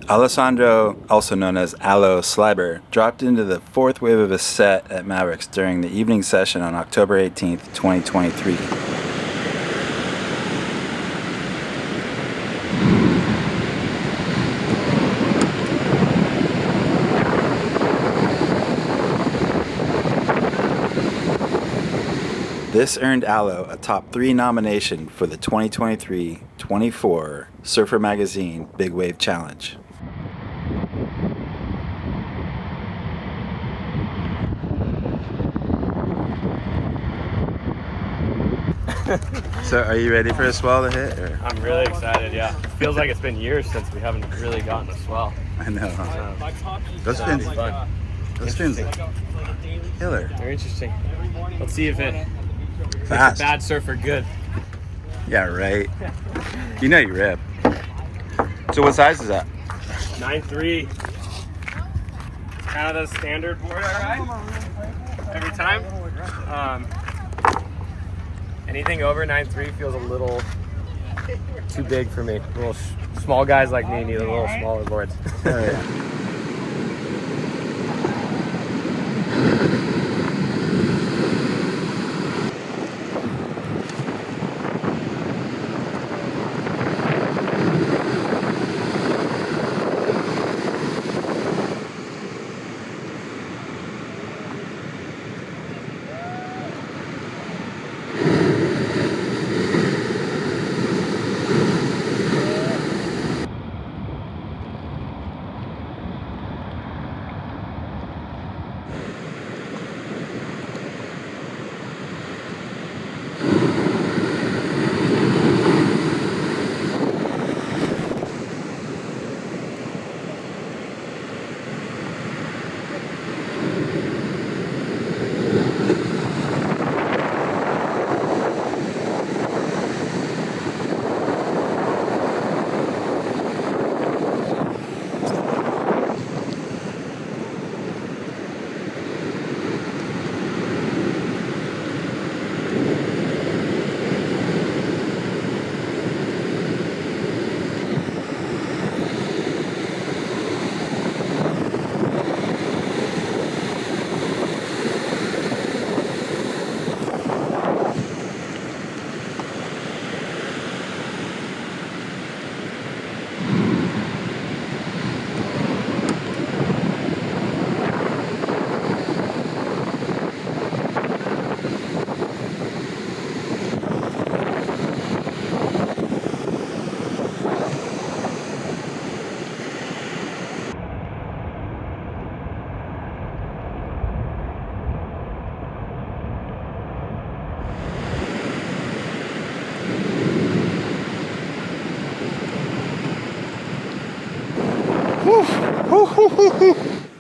Alessandro, also known as ALO SLEBIR, dropped into the fourth wave of his set at Mavericks during the evening session on October 18th, 2023. This earned ALO a top 3 nomination for the 2023-24 Surfer Magazine Big Wave Challenge. So, are you ready for a swell to hit? Or? I'm really excited, yeah. Feels like it's been years since we haven't really gotten a swell. I know. Those fins, fun. those fins are killer. Very interesting. Let's see if it makes a Fast. bad surfer good. Yeah, right. You know you rip. So what size is that? 9.3. It's kind of the standard board I ride every time. Anything over 9.3 feels a little too big for me. Little small guys like me need a little smaller boards. Oh, yeah.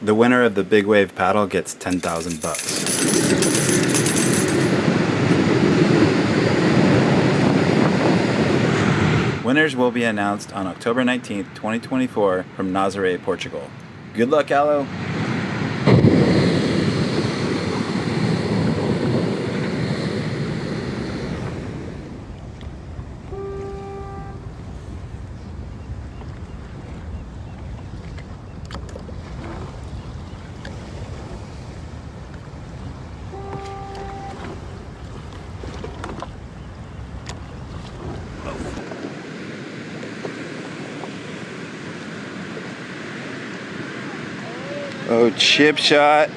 The winner of the Big Wave paddle gets $10,000. Winners will be announced on October 19th, 2024 from Nazaré, Portugal. Good luck, ALO! Oh, chip shot.